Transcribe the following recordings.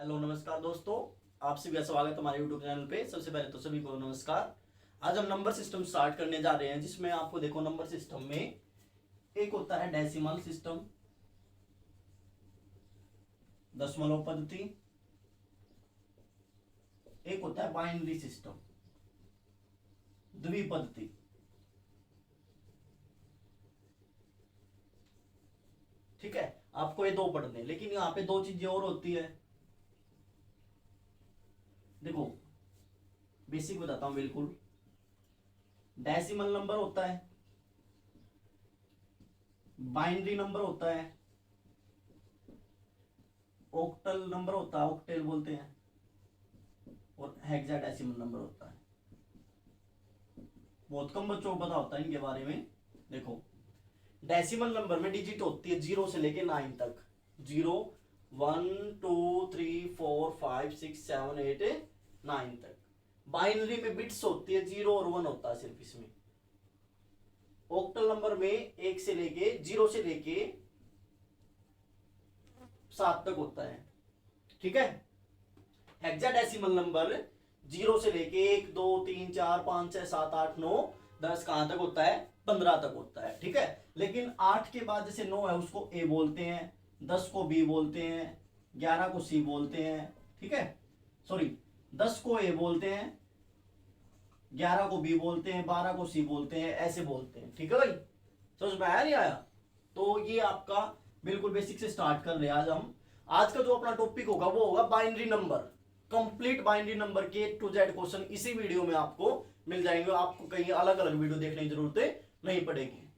Hello नमस्कार दोस्तों, आप सभी का स्वागत है हमारे यूट्यूब चैनल पे। सबसे पहले तो सभी को नमस्कार। आज हम नंबर सिस्टम स्टार्ट करने जा रहे हैं, जिसमें आपको देखो नंबर सिस्टम में एक होता है डेसिमल सिस्टम, दशमलव पद्धति, एक होता है बाइनरी सिस्टम, द्विपद्धति। ठीक है, आपको ये दो पढ़ने, लेकिन यहाँ पे दो चीजें और होती है। देखो बेसिक बताता हूं बिल्कुल। डेसिमल नंबर होता है, बाइनरी नंबर होता है, ऑक्टल नंबर होता है, ऑक्टेल बोलते हैं, और हेक्साडेसिमल नंबर होता है। बहुत कम बच्चों को पता होता है इनके बारे में। देखो डेसिमल नंबर में डिजिट होती है 0 से लेके 9 तक। 0 1 2 3 4 5 6 7 8 9 तक। बाइनरी में बिट्स होती है 0 और 1 होता है सिर्फ इसमें। ऑक्टल नंबर में 1 से लेके 0 से लेके 7 तक होता है। ठीक है। हेक्साडेसिमल नंबर 0 से लेके 1 2 3 4 5 6 7 8 9 10 कहां तक होता है? 15 तक होता है। ठीक है। लेकिन 8 के बाद जैसे 9 है उसको ए बोलते हैं, 10 को बी बोलते हैं, 11 को सी बोलते हैं। ठीक है, सॉरी 10 को ए बोलते हैं, 11 को बी बोलते हैं, 12 को सी बोलते हैं, ऐसे बोलते हैं। ठीक है भाई, समझ में आया नहीं आया? तो ये आपका बिल्कुल बेसिक से स्टार्ट कर रहे हैं आज हम। आज का जो अपना टॉपिक होगा वो होगा binary number. Complete binary number के टू जेड क्वेश्चन इसी वीडियो में आपको मिल जाएंगे। आपको कहीं अलग अलग वीडियो देखने की जरूरत नहीं पड़ेगी।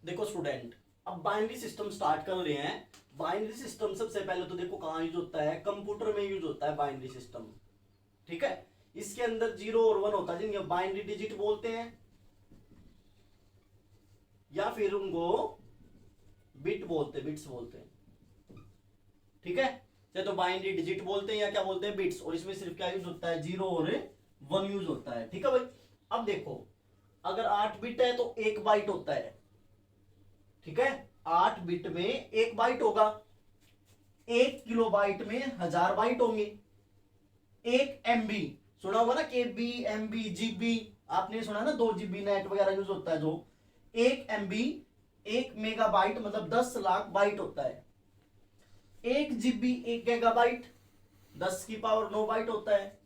देखो स्टूडेंट, अब बाइनरी सिस्टम स्टार्ट कर रहे हैं। बाइनरी सिस्टम सबसे पहले तो देखो कहां यूज होता है? कंप्यूटर में यूज होता है बाइनरी सिस्टम। ठीक है, इसके अंदर 0 और 1 होता है, जिनके बाइनरी डिजिट बोलते हैं, या फिर उनको बिट बोलते हैं, बिट्स बोलते हैं। ठीक है, चाहे तो बाइनरी डिजिट बोलते हैं या क्या बोलते हैं? बिट्स। और इसमें सिर्फ क्या यूज होता है? 0 और 1 यूज होता है। ठीक है भाई, अब देखो अगर 8 बिट है तो 1 बाइट होता है। ठीक है, 8 बिट में 1 बाइट होगा। 1 किलो बाइट में 1000 बाइट होंगे। 1 MB सुना होगा ना, KB MB GB, आपने सुना ना 2 GB नेट वगैरह यूज होता है जो। 1 MB 1 मेगाबाइट मतलब 10 लाख बाइट होता है। 1 GB 1 गीगाबाइट 10 की पावर 9 बाइट होता है।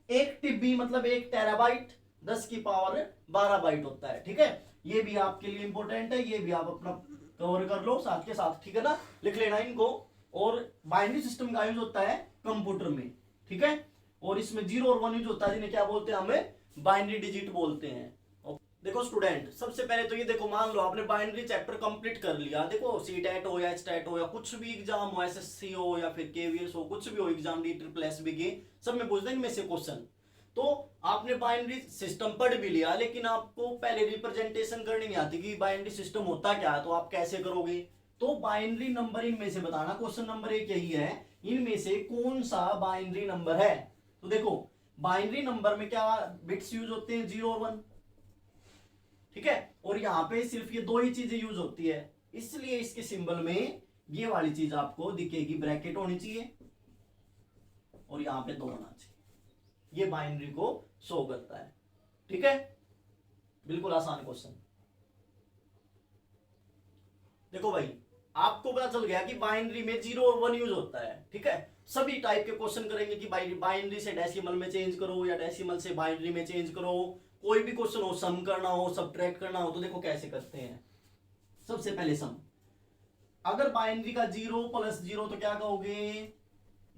1 TB मतलब 1 टेराबाइट 10 की पावर 12 बाइट होता है। ठीक है, ये भी आपके लिए इंपॉर्टेंट है, ये भी आप अपना कवर कर लो साथ के साथ। ठीक है ना, लिख लेना इनको। और बाइनरी सिस्टम का यूज होता है कंप्यूटर में। ठीक है, और इसमें 0 और 1 यूज होता है, जिन्हें क्या बोलते हैं? हमें बाइनरी डिजिट बोलते हैं। देखो स्टूडेंट, सबसे पहले तो ये देखो, मान लो आपने बाइनरी चैप्टर कंप्लीट कर लिया। देखो सीटेट हो या एचटेट हो या कुछ भी एग्जाम हो, एसएससी हो या फिर केवीएस हो, कुछ भी हो exam, D triple S B के, सब में पूछ देंगे में से क्वेश्चन। तो आपने बाइनरी सिस्टम पढ़ भी लिया, लेकिन आपको पहले रिप्रेजेंटेशन करनी नहीं आती कि बाइनरी सिस्टम होता क्या है, तो आप कैसे करोगे? तो बाइनरी नंबर इनमें से बताना। क्वेश्चन नंबर 1 यही है, इनमें से कौन सा बाइनरी नंबर है? तो देखो बाइनरी नंबर में क्या बिट्स यूज होते हैं? 0 और 1। ठीक है, और यहां पे सिर्फ ये दो ही चीजें यूज होती है, इसलिए इसके सिंबल में ये वाली चीज आपको दिखेगी, ब्रैकेट होनी चाहिए और यहां पे 2 होना चाहिए। ये बाइनरी को शो करता है। ठीक है, बिल्कुल आसान क्वेश्चन। देखो भाई, आपको पता चल गया कि बाइनरी में 0 और 1 यूज होता है। ठीक है, सभी टाइप के क्वेश्चन करेंगे कि बाइनरी से डेसिमल में चेंज करो या डेसिमल से बाइनरी में चेंज करो। कोई भी क्वेश्चन हो, सम करना हो, सब्ट्रैक्ट करना हो, तो देखो कैसे करते हैं। सबसे पहले सम। अगर बाइनरी का 0 + 0 तो क्या कहोगे?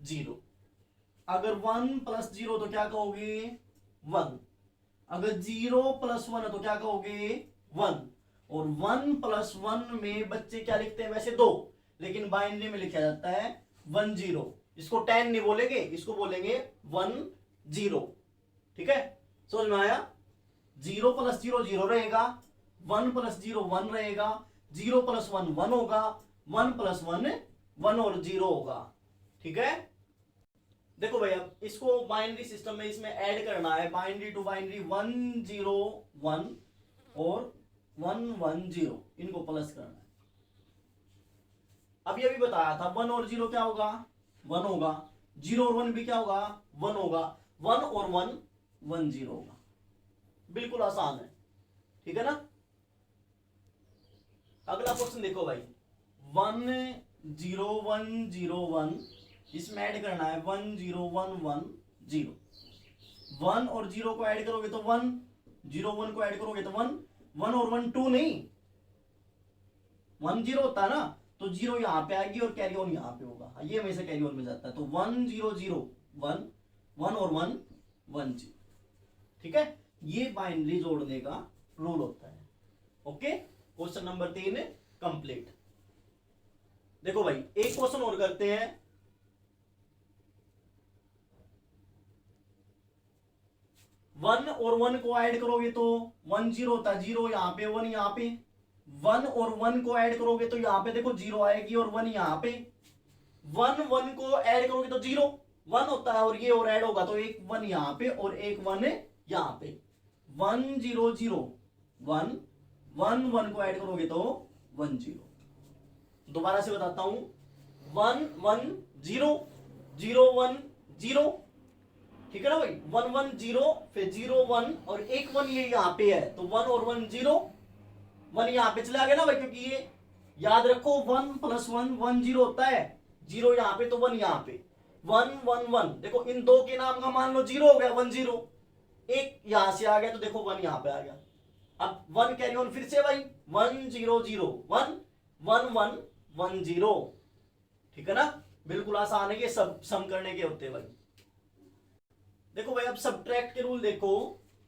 0। अगर 1 + 0 तो क्या कहोगे? 1। अगर 0 + 1 तो क्या कहोगे? 1। और 1 + 1 में बच्चे क्या लिखते हैं? वैसे 2, लेकिन बाइनरी में लिखा जाता है 1 0। इसको 10 नहीं बोलेंगे, इसको बोलेंगे 1 0। ठीक है, समझ में आया? 0 + 0 0 रहेगा, 1 + 0 1 रहेगा, 0 + 1 1 होगा, 1 + 1 1 और 0 होगा। ठीक है, देखो भाई अब इसको बाइनरी सिस्टम में इसमें ऐड करना है। बाइनरी टू बाइनरी 1 0 1 और 1 1 0, इनको प्लस करना है। अब ये भी बताया था 1 और 0 क्या होगा? 1 होगा, 0 और 1 भी क्या होगा, 1 होगा, 1 और 1 1 0 होगा। बिल्कुल आसान है, ठीक है ना। अगला क्वेश्चन देखो भाई, 1 0 1 0 1, इसमें ऐड करना है 1 0 1 1 0। 1 और 0 को ऐड करोगे तो 1, 0 1 को ऐड करोगे तो 1, 1 और 1 2 नहीं, 1 0 होता है ना, तो 0 यहां पे आएगी और कैरी ऑन यहां पे होगा, ये हमेशा कैरी ऑन में जाता है। तो 1 0 0 1, 1 और 1 1 0, ठीक है। ये बाइनरी जोड़ने का रूल होता है। Okay, question number 3 complete. देखो भाई एक क्वेश्चन और करते हैं। वन और 1 को ऐड करोगे तो 1 0 होता है, 0 यहां पे 1 यहां पे। 1 और 1 को ऐड करोगे तो यहां पे देखो 0 आएगी और 1 यहां पे। 1 1 को ऐड करोगे तो 0 1 होता है और ये और ऐड होगा तो एक 1 यहां पे और एक 1 यहां पे। 1 0 0 1, 1 1 को ऐड करोगे तो 1 0। दोबारा से बताता हूं, 1 1 0 0 1 0, ठीक है ना भाई। 1 1 0 फिर 0 1 और एक 1 ये यहां पे है तो 1 और 1 0, 1 यहां पे चला गया ना भाई, क्योंकि ये याद रखो 1 + 1 1 0 होता है, 0 यहां पे तो 1 यहां पे। 1 1 1 देखो इन दो के नाम का मान लो 0 हो गया, 1 0, एक यहां से आ गया तो देखो 1 यहां पे आ गया। अब 1 कैरी ऑन फिर से भाई, 1 0 0 1 1 1 1 0, ठीक है ना। बिल्कुल आसान है, ये सब सम करने के होते हैं भाई। देखो भाई अब सब्ट्रैक्ट के रूल देखो,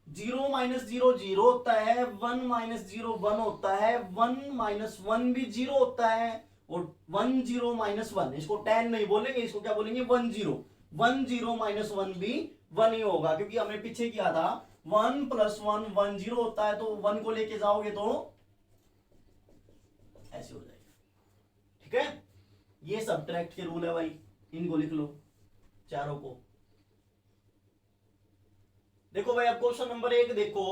0 - 0 0 होता है, 1 - 0 1 होता है, 1 - 1 भी 0 होता है और 1 0 - 1, इसको 10 नहीं बोलेंगे, इसको क्या बोलेंगे 1 0। 1 0 - 1 भी 1 ही होगा, क्योंकि हमने पीछे किया था 1 + 1 1 0 होता है, तो 1 को लेके जाओगे तो ऐसे हो जाएगा, ठीक है। ये सब्ट्रैक्ट के रूल है भाई, इनको लिख लो चारों को। देखो भाई अब क्वेश्चन नंबर 1 देखो,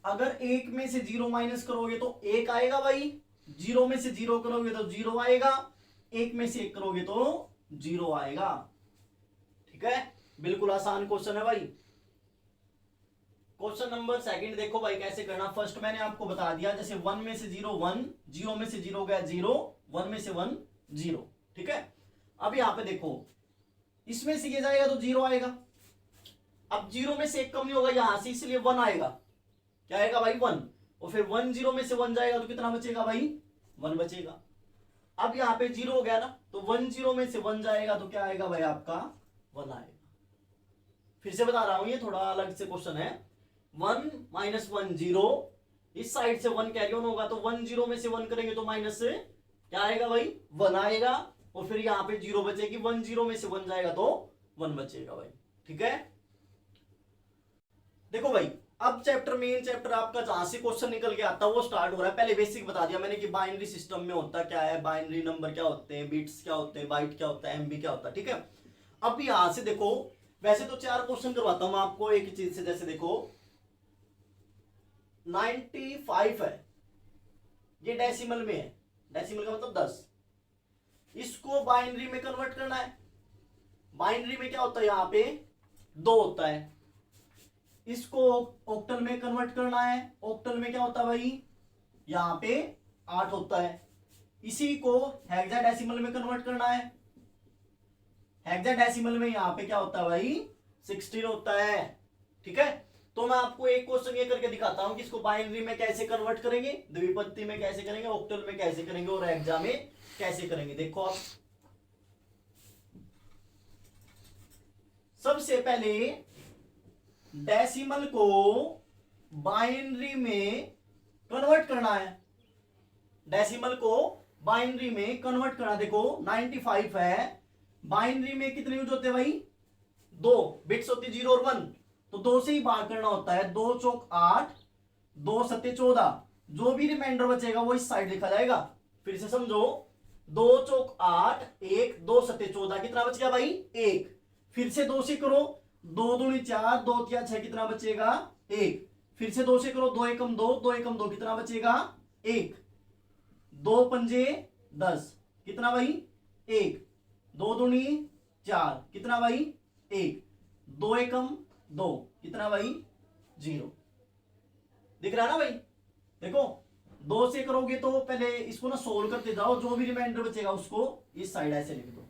अगर 1 में से 0 माइनस करोगे तो 1 आएगा भाई, 0 में से 0 करोगे तो 0 आएगा, 1 में से 1 करोगे तो 0 आएगा, ठीक है। बिल्कुल आसान क्वेश्चन है भाई। क्वेश्चन नंबर 2 देखो भाई कैसे करना। फर्स्ट मैंने आपको बता दिया, जैसे 1 में से 0 1, 0 में से 0 गया 0, 1 में से 1 0, ठीक है। अब यहां पे देखो, इसमें से ये जाएगा तो 0 आएगा, अब 0 में से 1 कम नहीं होगा यहां से, इसलिए 1 आएगा, क्या आएगा भाई 1, और फिर 1 0 में से 1 जाएगा तो कितना बचेगा भाई 1 बचेगा। अब यहाँ पे 0 हो गया ना, तो 1 0 में से 1 जाएगा तो क्या आएगा भाई आपका 1 आएगा। फिर से बता रहा हूं, ये थोड़ा अलग से क्वेश्चन है। 1 - 1 0, इस साइड से 1 कैरी ऑन होगा तो 1 0 में से 1 करेंगे तो माइनस से क्या आएगा भाई 1 आएगा, और फिर यहाँ पे 0 बचेगी, 1 0 में से 1 जाएगा तो 1 बचेगा भाई, ठीक है। देखो भाई अब चैप्टर मेन चैप्टर आपका जहां से क्वेश्चन निकल के आता है वो स्टार्ट हो रहा है। पहले बेसिक बता दिया मैंने कि बाइनरी सिस्टम में होता क्या है, बाइनरी नंबर क्या होते हैं, बिट्स क्या होते हैं, बाइट क्या होता है, एमबी क्या होता है, ठीक है। अब यहां से देखो, वैसे तो 4 क्वेश्चन करवाता हूं आपको एक ही चीज से। जैसे देखो 95 है, ये डेसिमल में है, डेसिमल का मतलब 10, इसको बाइनरी में कन्वर्ट करना है। बाइनरी में क्या होता है, यहाँ पे 2 होता है, इसको ऑक्टल में कन्वर्ट करना है। ऑक्टल में क्या होता है भाई, यहां पे 8 होता है। इसी को हेक्साडेसिमल में कन्वर्ट करना है। हेक्साडेसिमल में यहां पे क्या होता है भाई 16 होता है, ठीक है। तो मैं आपको एक क्वेश्चन ये करके दिखाता हूं कि इसको बाइनरी में कैसे कन्वर्ट करेंगे, द्विपत्ति में कैसे करेंगे, ऑक्टल में कैसे करेंगे और हेक्सा में कैसे करेंगे। देखो आप, सबसे पहले डेसिमल को बाइनरी में कन्वर्ट करना है, डेसिमल को बाइनरी में कन्वर्ट करना। देखो 95 है, बाइनरी में कितने यूज होते हैं भाई 2 बिट्स होती 0 और 1, तो 2 से ही भाग करना होता है। 2 चौक 8, 2 सत्ते 14, जो भी रिमाइंडर बचेगा वो इस साइड लिखा जाएगा। फिर से समझो, 2 चौक 8, 1, 2 सत्ते 14, कितना बच गया भाई 1। फिर से 2 से करो, 2 दूनी 4, 2 तिया 6, कितना बचेगा 1। फिर से 2 से करो, 2 एकम 2, 2 एकम 2, कितना बचेगा 1। 2 पंजे 10, कितना भाई 1। 2 दूनी 4, कितना भाई 1, 2 एकम 2, कितना भाई 0। दिख रहा है ना भाई। देखो 2 से करोगे तो पहले इसको ना सोल्व करते जाओ, जो भी रिमाइंडर बचेगा उसको इस साइड ऐसे लिख दो।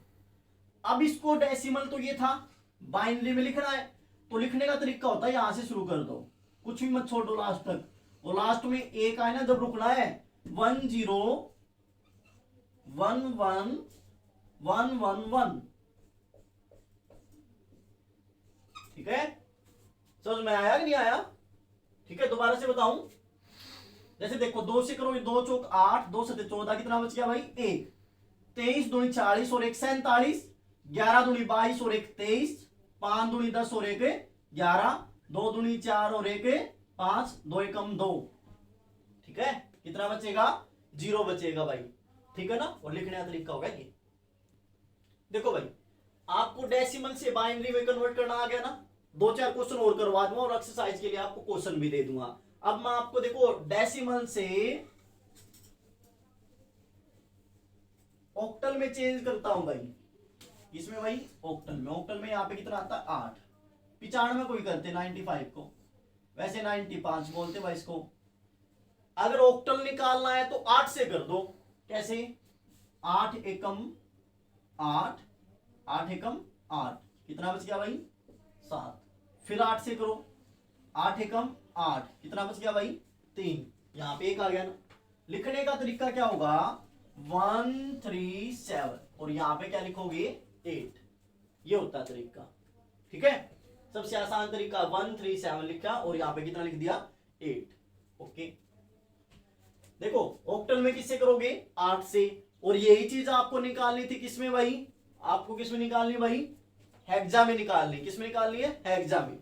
अब इसको डेसिमल तो ये था, बाइनरी में लिखना है, तो लिखने का तरीका होता है यहां से शुरू कर दो, कुछ भी मत छोड़ो लास्ट तक। और लास्ट में एक आए ना जब रुकना है 1 0 1 1 1 1 1, ठीक है। समझ में आया कि नहीं आया? ठीक है, दोबारा से बताऊं। जैसे देखो 2 से करो, 2 चौक 8, 2 सते 14, कितना बच गया भाई 1, 23 दूनी 40 और 1 47, 11 दूनी 22 और 1 23, 5 दूनी 10 और 1 11, 2 दूनी 4 और 1 5, 2 एकम 2, ठीक है। कितना बचेगा 0 बचेगा भाई, ठीक है ना। और लिखने का तरीका होगा ये। देखो भाई आपको डेसिमल से बाइनरी में कन्वर्ट करना आ गया ना, 2-4 क्वेश्चन और करवा दूंगा और एक्सरसाइज के लिए आपको क्वेश्चन भी दे दूंगा। अब मैं आपको देखो डेसिमल से ऑक्टल में चेंज करता हूं भाई। इसमें भाई ऑक्टल में, ऑक्टल में यहां पे कितना आता है 8, 95 कोई करते 95 को, वैसे 95 बोलते भाई इसको। अगर ऑक्टल निकालना है तो 8 से कर दो। कैसे 8 एकम 8, 8 एकम 8, कितना बच गया भाई 7। फिर 8 से करो, 8 एकम 8, कितना बच गया भाई 3, यहां पे 1 आ गया ना। लिखने का तरीका क्या होगा 1 3 7 और यहां पे क्या लिखोगे 8, ये होता है तरीका, ठीक है। सबसे आसान तरीका 1 3 7 लिखा और यहां पे कितना लिख दिया 8, ओके। देखो ऑक्टल में किससे करोगे 8 से, और यही चीज आपको निकालनी थी किसमें भाई, आपको किसमें निकालनी भाई हेक्सा में निकालनी। किसमें निकालनी है हेक्सा में।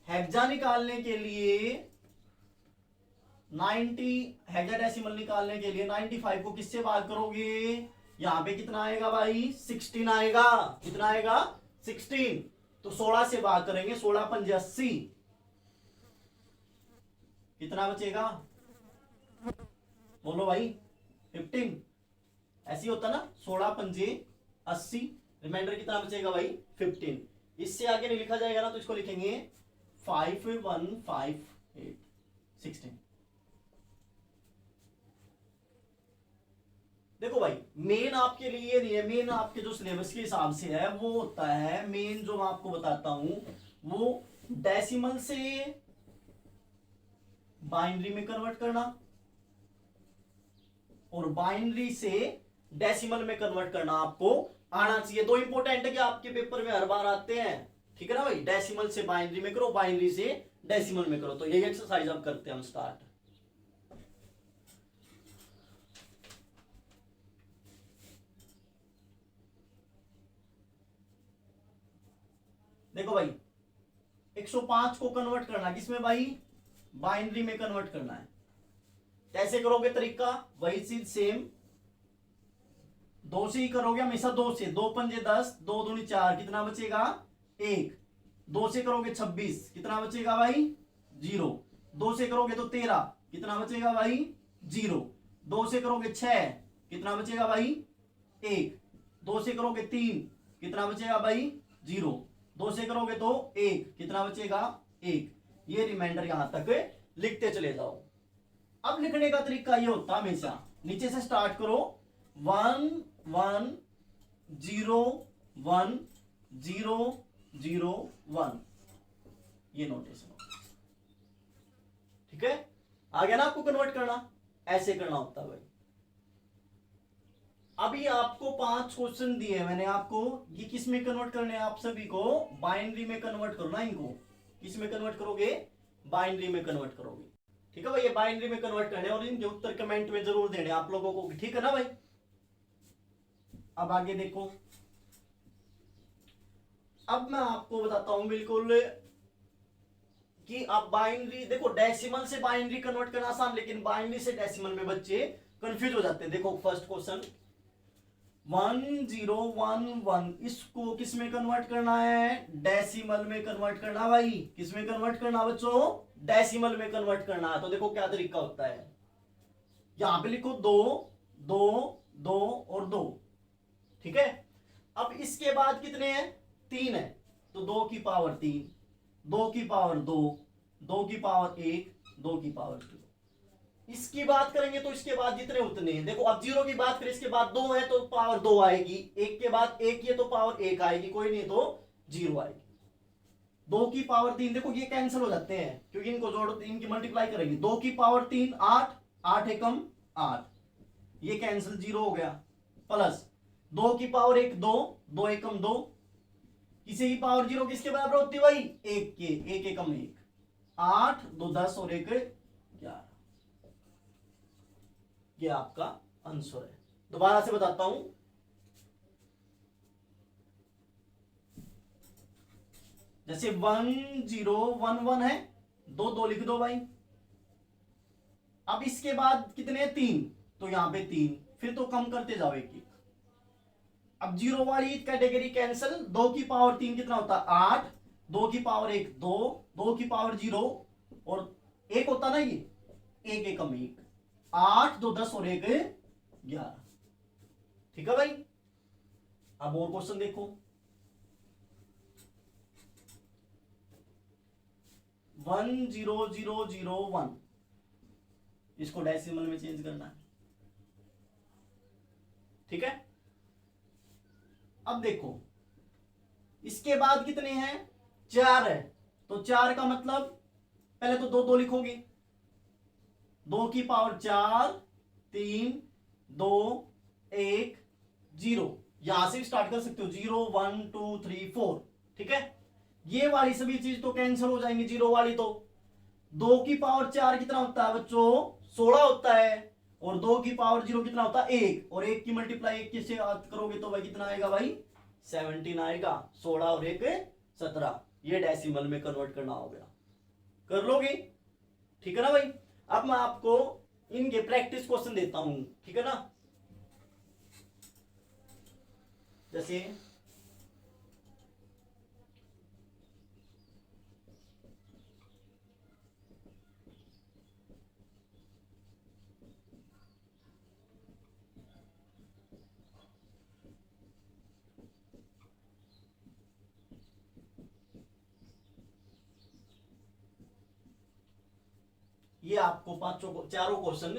हेक्सा निकालने के लिए 90 हेक्साडेसिमल निकालने के लिए 95 को किससे भाग करोगे, यहां पे कितना आएगा भाई 16 आएगा, कितना आएगा 16, तो 16 से भाग करेंगे, 16 पंजे 80, कितना बचेगा बोलो भाई 15, ऐसी होता ना 16 पंजे 80, रिमाइंडर कितना बचेगा भाई 15। इससे आगे नहीं लिखा जाएगा ना तो इसको लिखेंगे 5 1 5 8 16। देखो भाई मेन आपके लिए नहीं है, मेन आपके जो सिलेबस के हिसाब से है वो होता है, मेन जो मैं आपको बताता हूं वो डेसिमल से बाइनरी में कन्वर्ट करना और बाइनरी से डेसिमल में कन्वर्ट करना आपको आना चाहिए। दो इंपॉर्टेंट है कि आपके पेपर में हर बार आते हैं, ठीक है ना भाई। डेसिमल से बाइनरी में करो, बाइनरी से डेसिमल में करो। तो यही एक्सरसाइज अब करते हैं हम स्टार्ट। देखो भाई 105 को कन्वर्ट करना किसमें भाई बाइनरी में कन्वर्ट करना है। कैसे करोगे तरीका वही चीज सेम, 2 से ही करोगे हमेशा, 2 से, 2 पंजे 10, 2 दूनी 4, कितना बचेगा 1, 2 से करोगे 26, कितना बचेगा भाई 0, 2 से करोगे तो 13, कितना बचेगा भाई 0, 2 से करोगे 6, कितना बचेगा भाई 1, 2 से करोगे 3, कितना बचेगा भाई 0, 2 से करोगे तो 1, कितना बचेगा 1। ये रिमाइंडर यहां तक लिखते चले जाओ। अब लिखने का तरीका ये होता है हमेशा नीचे से स्टार्ट करो 1 1 0 1 0 0 1, ये नोटेशन हो, ठीक है। आ गया ना आपको कन्वर्ट करना, ऐसे करना होता है भाई। अभी आपको 5 क्वेश्चन दिए मैंने आपको, ये किस में कन्वर्ट करने हैं आप सभी को, बाइनरी में कन्वर्ट करो ना इनको। किस में कन्वर्ट करोगे बाइनरी में कन्वर्ट करोगे, ठीक है भाई। ये बाइनरी में कन्वर्ट करने और इनके उत्तर कमेंट में जरूर देने आप लोगों को, ठीक है ना भाई। अब आगे देखो, अब मैं आपको बताता हूं बिल्कुल कि आप बाइनरी देखो, डेसिमल से बाइनरी कन्वर्ट करना आसान, लेकिन बाइनरी से डेसिमल में बच्चे कंफ्यूज हो जाते हैं। देखो फर्स्ट क्वेश्चन 1 0 1 1, इसको किस में कन्वर्ट करना है डेसिमल में कन्वर्ट करना भाई। किस में कन्वर्ट करना बच्चों डेसिमल में कन्वर्ट करना है। तो देखो क्या तरीका होता है, यहां पे लिखो 2 2 2 और 2। ठीक है, अब इसके बाद कितने हैं, 3 है, तो 2 की पावर 3, 2 की पावर 2, 2 की पावर 1, 2 की पावर 0। इसकी बात करेंगे तो इसके बाद जितने उतने हैं। देखो अब 0 की बात करें, इसके बाद 2 है तो पावर 2 आएगी, 1 के बाद 1 है तो पावर 1 आएगी, कोई नहीं तो 0 आएगी। 2 की पावर 3, देखो ये कैंसिल हो जाते हैं क्योंकि इनको जोड़ो, इनकी मल्टीप्लाई करेंगे। 2 की पावर 3 8, 8 एकम 8, ये कैंसिल 0 हो गया। प्लस 2 की पावर 1 2, 2 एकम 2, किसी की पावर 0 किसके बराबर होती है भाई, 1 के, 1 एकम 1, 8 2 10 और 1 11। ये आपका आंसर है। दोबारा से बताता हूं, जैसे 1 0 1 1 है, 2 2 लिख दो भाई। अब इसके बाद कितने, 3, तो यहां पे 3, फिर तो कम करते जाओ एक एक। अब 0 वाली कैटेगरी कैंसिल, 2 की पावर 3 कितना होता है 8, 2 की पावर 1 2, 2 की पावर 0 और 1 होता ना, ये 1 एकम 1, 8 2 10 और 1 11। ठीक है भाई, अब और क्वेश्चन देखो। 1 0 0 0 1, इसको डेसिमल में चेंज करना है। ठीक है, अब देखो इसके बाद कितने हैं, 4 है, तो 4 का मतलब पहले तो 2 2 लिखोगे, 2 की पावर 4 3 2 1 0, यहां से स्टार्ट कर सकते हो 0 1 2 3 4। ठीक है, ये वाली सभी चीज तो कैंसिल हो जाएंगी, 0 वाली तो। 2 की पावर 4 कितना होता है बच्चों, 16 होता है, और 2 की पावर 0 कितना होता है 1, और 1 की मल्टीप्लाई 1 किससे करोगे तो भाई कितना आएगा भाई 17 आएगा। 16 और 1 17, ये डेसिमल में कन्वर्ट करना हो गया, कर लोगे। ठीक है ना भाई, अब मैं आपको इनके प्रैक्टिस क्वेश्चन देता हूं, ठीक है ना। जैसे ये आपको चारों क्वेश्चन,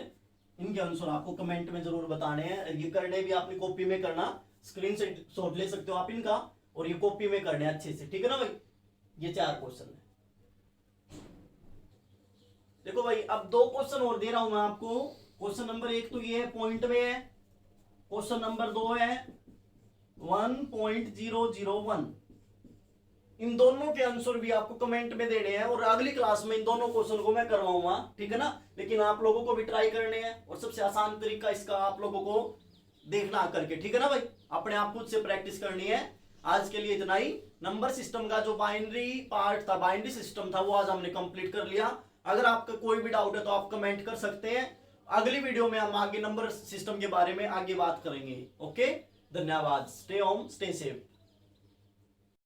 इनके आंसर आपको कमेंट में जरूर बताने हैं। ये करने भी आपने कॉपी में करना, स्क्रीन शॉट ले सकते हो आप इनका, और ये कॉपी में करने अच्छे से। ठीक है ना भाई, ये 4 क्वेश्चन है। देखो भाई अब 2 क्वेश्चन और दे रहा हूं मैं आपको। क्वेश्चन नंबर 1 तो ये है, पॉइंट में है। क्वेश्चन नंबर 2 है 1.001। इन दोनों के आंसर भी आपको कमेंट में देने हैं, और अगली क्लास में इन दोनों क्वेश्चन को मैं करवाऊंगा। ठीक है ना, लेकिन आप लोगों को भी ट्राई करने हैं, और सबसे आसान तरीका इसका आप लोगों को देखना करके। ठीक है ना भाई, अपने आप खुद से प्रैक्टिस करनी है। आज के लिए इतना ही। नंबर सिस्टम का जो बाइनरी पार्ट था, बाइनरी सिस्टम था, वो आज हमने कंप्लीट कर लिया। अगर आपका कोई भी डाउट है तो आप कमेंट कर सकते हैं। अगली वीडियो में हम आगे नंबर सिस्टम के बारे में आगे बात करेंगे। ओके, धन्यवाद। Stay home, stay safe.